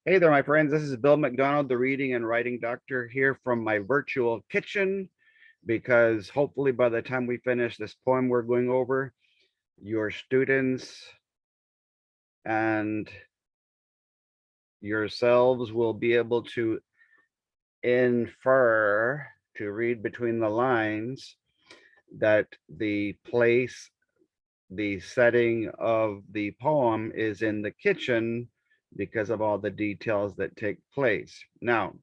Hey there, my friends. This is Bill MacDonald, the reading and writing doctor, here from my virtual kitchen, because hopefully by the time we finish this poem we're going over, your students and yourselves will be able to infer, to read between the lines, that the place, the setting of the poem is in the kitchen because of all the details that take place. Now,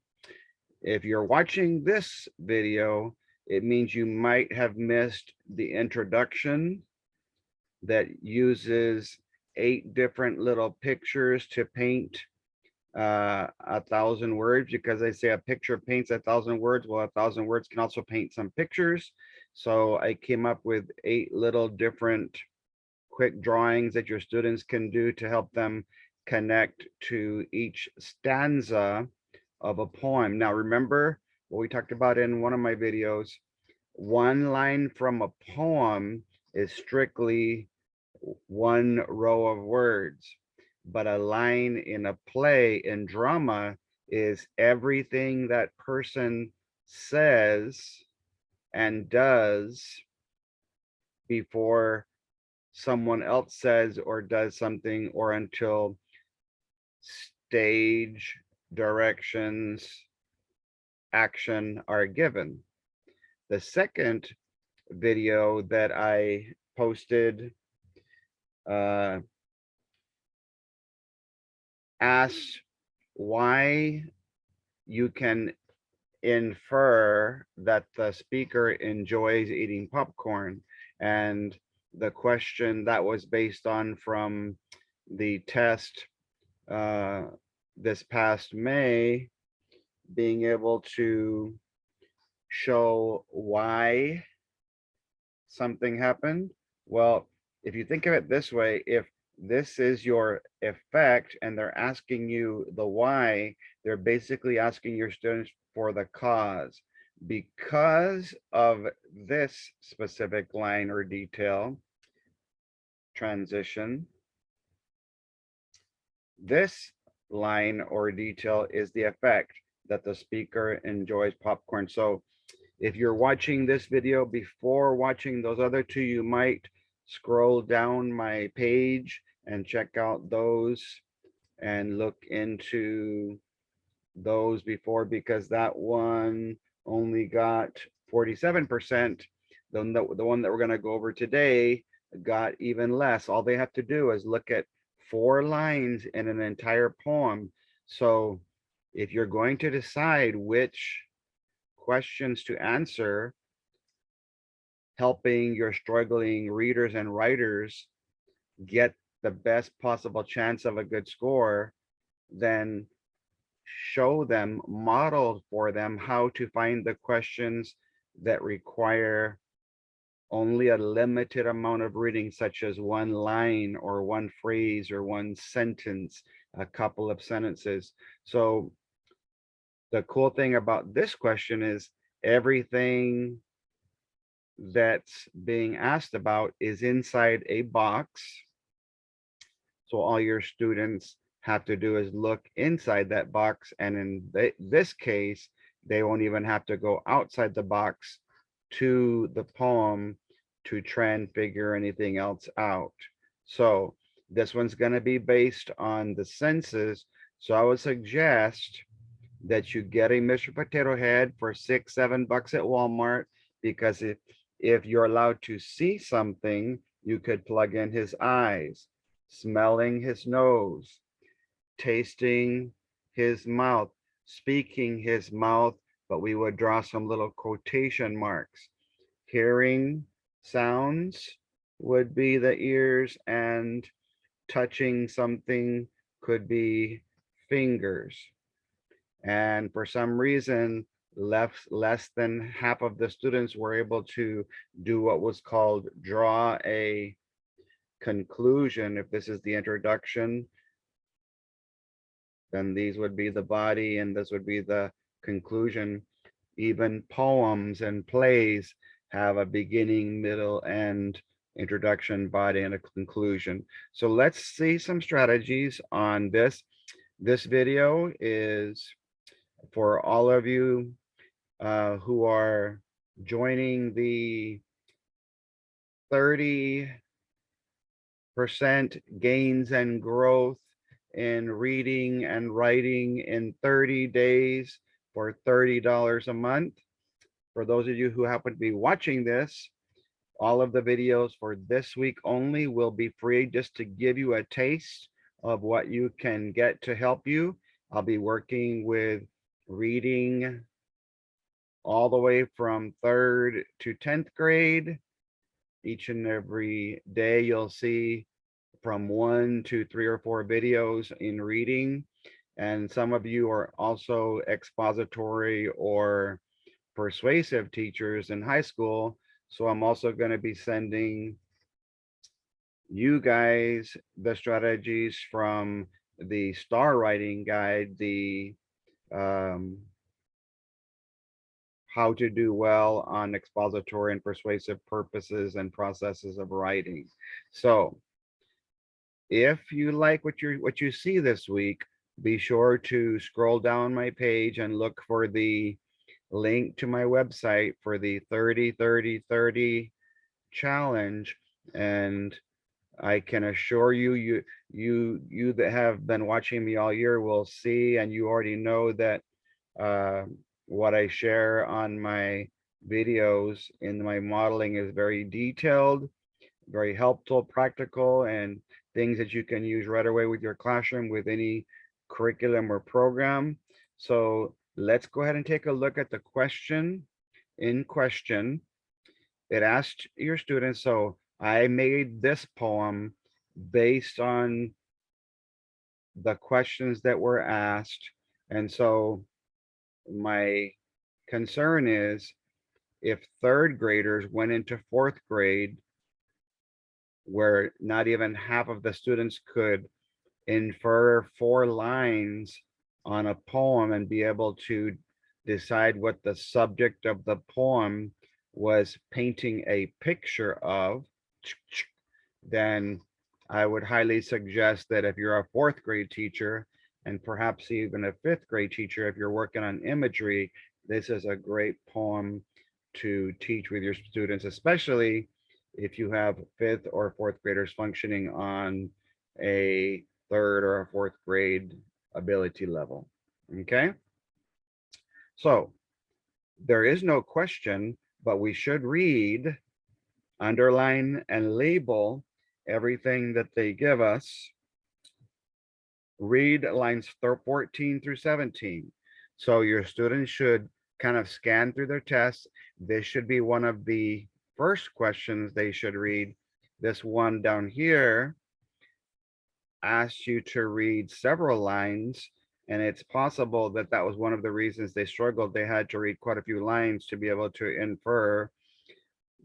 if you're watching this video, it means you might have missed the introduction that uses 8 different little pictures to paint 1,000 words, because they say a picture paints 1,000 words. Well, 1,000 words can also paint some pictures. So I came up with 8 little different quick drawings that your students can do to help them connect to each stanza of a poem. Now, remember what we talked about in one of my videos. One line from a poem is strictly one row of words, but a line in a play, in drama, is everything that person says and does before someone else says or does something, or until stage directions, action are given. The second video that I posted asked why you can infer that the speaker enjoys eating popcorn. And the question that was based on from the test uh, this past May, being able to show why something happened. Well, if you think of it this way, if this is your effect and they're asking you the why, they're basically asking your students for the cause. Because of this specific line or detail, transition, this line or detail is the effect that the speaker enjoys popcorn. So if you're watching this video before watching those other two, you might scroll down my page and check out those and look into those before, because that one only got 47%. The one that we're going to go over today got even less. All they have to do is look at 4 lines in an entire poem. So if you're going to decide which questions to answer, helping your struggling readers and writers get the best possible chance of a good score, then show them, model for them how to find the questions that require only a limited amount of reading, such as one line or one phrase or one sentence, a couple of sentences. So the cool thing about this question is everything that's being asked about is inside a box. So all your students have to do is look inside that box. And in this case, they won't even have to go outside the box to the poem to try and figure anything else out. So this one's going to be based on the senses. So I would suggest that you get a Mr. Potato Head for $6, $7 at Walmart, because if you're allowed to see something, you could plug in his eyes, smelling his nose, tasting his mouth, speaking his mouth, but we would draw some little quotation marks. Hearing sounds would be the ears, and touching something could be fingers. And for some reason, less than half of the students were able to do what was called draw a conclusion. If this is the introduction, then these would be the body and this would be the conclusion. Even poems and plays have a beginning, middle, and introduction, body, and a conclusion. So let's see some strategies on this. This video is for all of you who are joining the 30% gains and growth in reading and writing in 30 days for $30 a month. For those of you who happen to be watching this, all of the videos for this week only will be free, just to give you a taste of what you can get to help you. I'll be working with reading all the way from 3rd to 10th grade. Each and every day you'll see from 1 to 3 or 4 videos in reading. And some of you are also expository or persuasive teachers in high school. So I'm also going to be sending you guys the strategies from the star writing guide, the how to do well on expository and persuasive purposes and processes of writing. So if you like what you see this week, be sure to scroll down my page and look for the link to my website for the 30-30-30 challenge. And I can assure you, you that have been watching me all year will see, and you already know that what I share on my videos in my modeling is very detailed, very helpful, practical, and things that you can use right away with your classroom with any curriculum or program. So let's go ahead and take a look at the question in question. It asked your students, so I made this poem based on the questions that were asked. And so my concern is, if 3rd graders went into 4th grade where not even half of the students could infer 4 lines on a poem and be able to decide what the subject of the poem was painting a picture of, then I would highly suggest that if you're a 4th grade teacher, and perhaps even a 5th grade teacher, if you're working on imagery, this is a great poem to teach with your students, especially if you have 5th or 4th graders functioning on a 3rd or a 4th grade ability level. Okay, so there is no question, but we should read, underline, and label everything that they give us. Read lines 14 through 17. So your students should kind of scan through their tests. This should be one of the first questions they should read. This one down here asks you to read several lines, and it's possible that that was one of the reasons they struggled. They had to read quite a few lines to be able to infer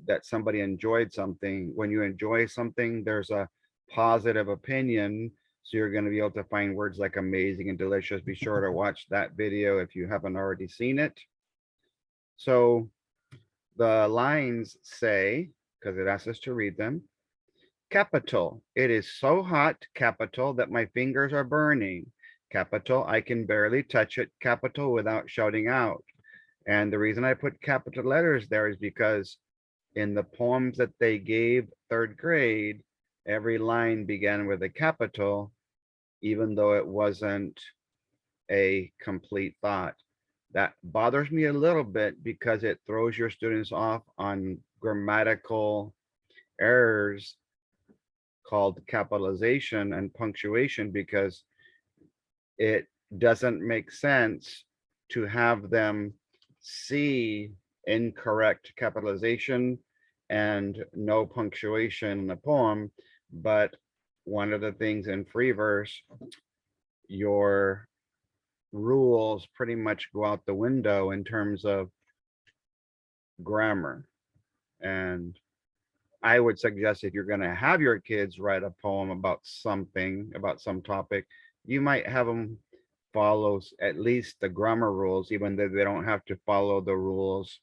that somebody enjoyed something. When you enjoy something, there's a positive opinion. So you're going to be able to find words like amazing and delicious. Be sure to watch that video if you haven't already seen it. So the lines say, because it asks us to read them, capital, it is so hot, capital, that my fingers are burning. Capital, I can barely touch it. Capital, without shouting out. And the reason I put capital letters there is because in the poems that they gave 3rd grade, every line began with a capital, even though it wasn't a complete thought. That bothers me a little bit because it throws your students off on grammatical errors called capitalization and punctuation, because it doesn't make sense to have them see incorrect capitalization and no punctuation in the poem. But one of the things in free verse, your rules pretty much go out the window in terms of grammar. And I would suggest, if you're going to have your kids write a poem about something, about some topic, you might have them follow at least the grammar rules, even though they don't have to follow the rules,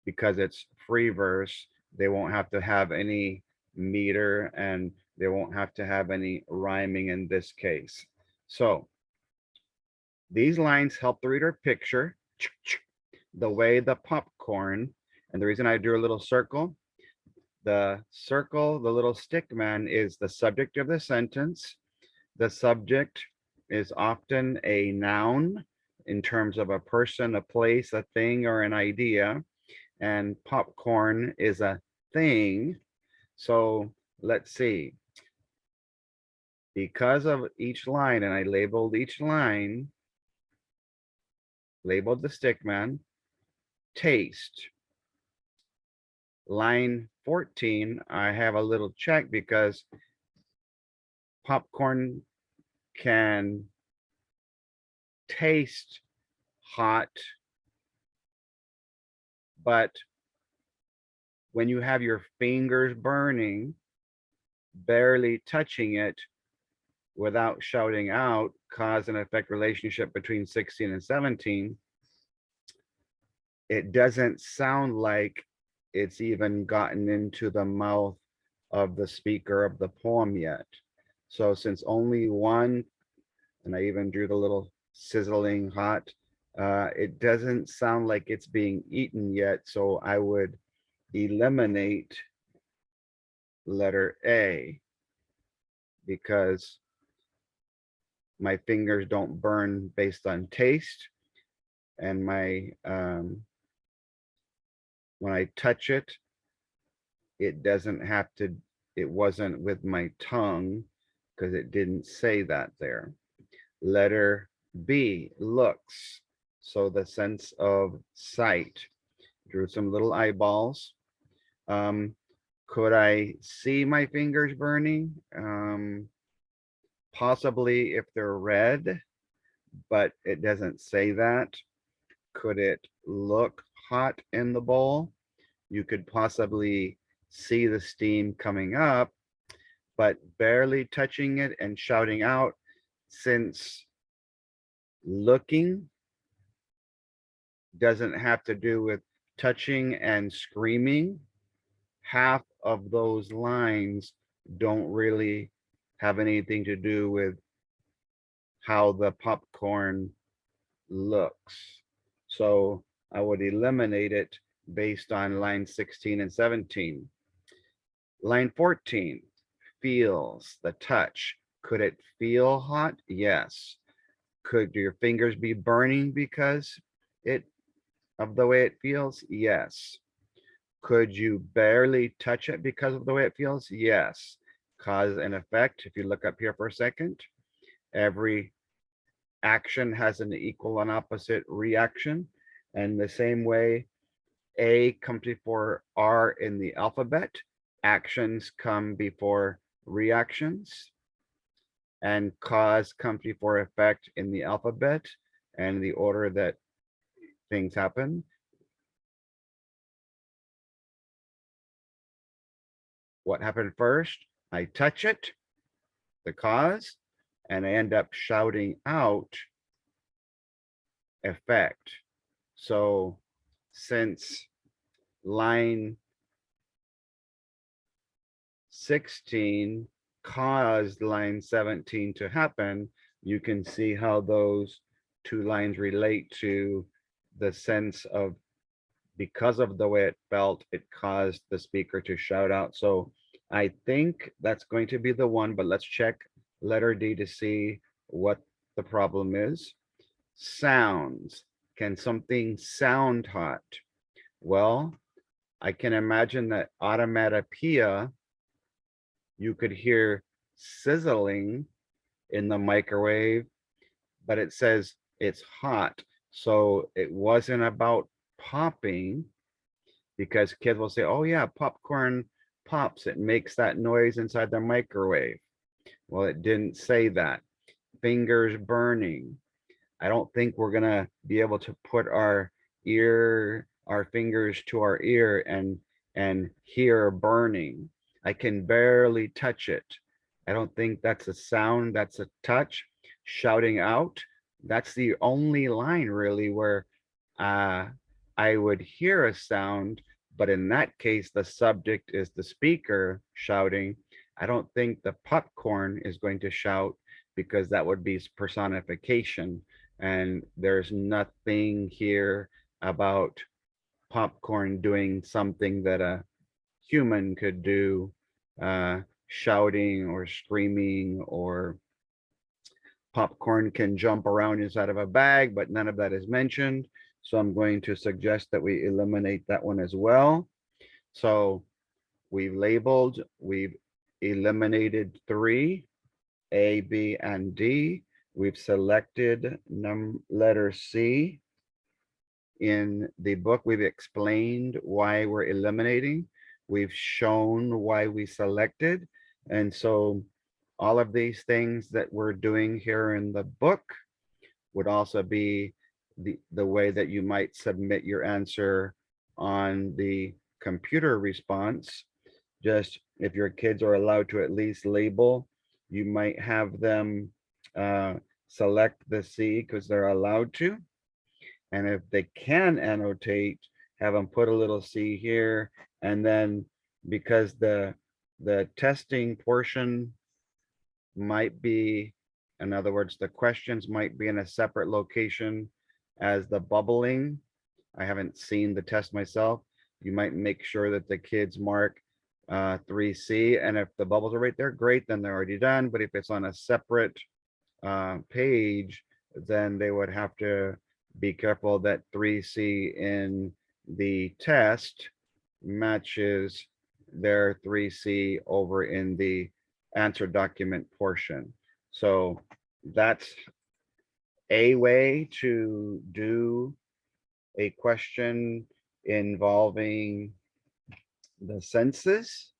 because it's free verse. They won't have to have any meter, and they won't have to have any rhyming in this case. So these lines help the reader picture the way the popcorn, and the reason I drew a little circle, the circle, the little stick man is the subject of the sentence. The subject is often a noun in terms of a person, a place, a thing, or an idea. And popcorn is a thing. So let's see. Because of each line, and I labeled each line, labeled the stick man, taste. Line 14, I have a little check because popcorn can taste hot, but when you have your fingers burning, barely touching it without shouting out, cause and effect relationship between 16 and 17, it doesn't sound like it's even gotten into the mouth of the speaker of the poem yet. So since only one, and I even drew the little sizzling hot, it doesn't sound like it's being eaten yet. So I would eliminate letter A because my fingers don't burn based on taste, and my when I touch it, it doesn't have to, it wasn't with my tongue because it didn't say that there. Letter B, looks. So the sense of sight. Drew some little eyeballs. Could I see my fingers burning? Possibly if they're red, but it doesn't say that. Could it look hot in the bowl? You could possibly see the steam coming up, but barely touching it and shouting out, since looking doesn't have to do with touching and screaming. Half of those lines don't really have anything to do with how the popcorn looks. So I would eliminate it based on line 16 and 17. Line 14, feels, the touch. Could it feel hot? Yes. Could your fingers be burning because it of the way it feels? Yes. Could you barely touch it because of the way it feels? Yes. Cause and effect. If you look up here for a second, every action has an equal and opposite reaction. And the same way A comes before R in the alphabet, actions come before reactions, and cause comes before effect in the alphabet, and the order that things happen. What happened first? I touch it, the cause, and I end up shouting out effect. So since line 16 caused line 17 to happen, you can see how those two lines relate to the sense of, because of the way it felt, it caused the speaker to shout out. So I think that's going to be the one, but let's check letter D to see what the problem is. Sounds. Can something sound hot? Well, I can imagine that automatopoeia, you could hear sizzling in the microwave, but it says it's hot. So it wasn't about popping, because kids will say, oh yeah, popcorn pops, it makes that noise inside the microwave. Well, it didn't say that. Fingers burning. I don't think we're gonna be able to put our fingers to our ear and hear burning. I can barely touch it. I don't think that's a sound, that's a touch. Shouting out, that's the only line really where I would hear a sound, but in that case, the subject is the speaker shouting. I don't think the popcorn is going to shout because that would be personification. And there's nothing here about popcorn doing something that a human could do, shouting or screaming, or popcorn can jump around inside of a bag, but none of that is mentioned. So I'm going to suggest that we eliminate that one as well. So we've eliminated three, A, B, and D. We've selected letter C. In the book, we've explained why we're eliminating. We've shown why we selected. And so all of these things that we're doing here in the book would also be the way that you might submit your answer on the computer response. Just if your kids are allowed to at least label, you might have them select the C because they're allowed to. And if they can annotate, have them put a little C here. And then because the testing portion might be, in other words, the questions might be in a separate location as the bubbling. I haven't seen the test myself. You might make sure that the kids mark 3C, and if the bubbles are right there, great, then they're already done. But if it's on a separate page, then they would have to be careful that 3C in the test matches their 3C over in the answer document portion. So that's a way to do a question involving the census.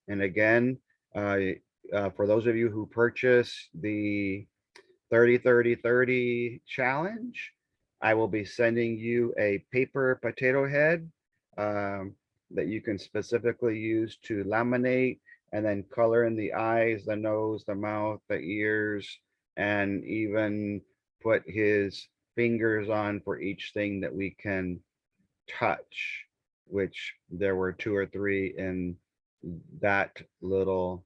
And again, for those of you who purchase the 30-30-30 challenge, I will be sending you a paper potato head that you can specifically use to laminate and then color in the eyes, the nose, the mouth, the ears, and even put his fingers on for each thing that we can touch, which there were 2 or 3 in that little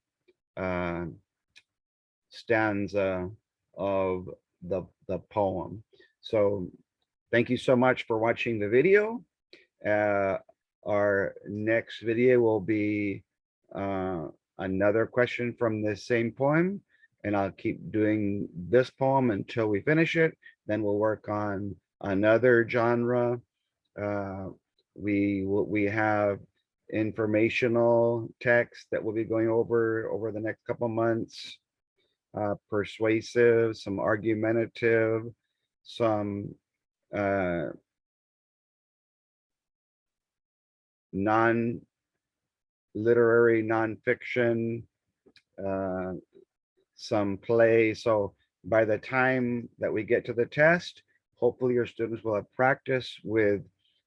stanza of the poem. So thank you so much for watching the video. Our next video will be another question from this same poem, and I'll keep doing this poem until we finish it. Then we'll work on another genre. We have informational text that we'll be going over the next couple months, persuasive, some argumentative, some non-literary, non-fiction, some play. So by the time that we get to the test, hopefully your students will have practice with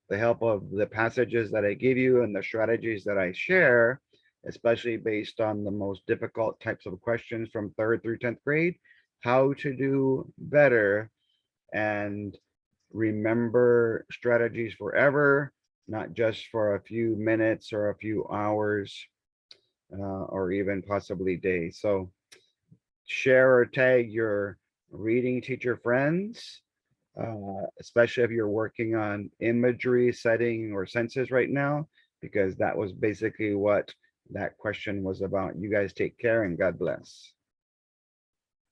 the help of the passages that I give you and the strategies that I share, especially based on the most difficult types of questions from 3rd through 10th grade, how to do better and remember strategies forever, not just for a few minutes or a few hours, or even possibly days. So share or tag your reading teacher friends, especially if you're working on imagery setting or senses right now, because that was basically what that question was about. You guys take care and God bless.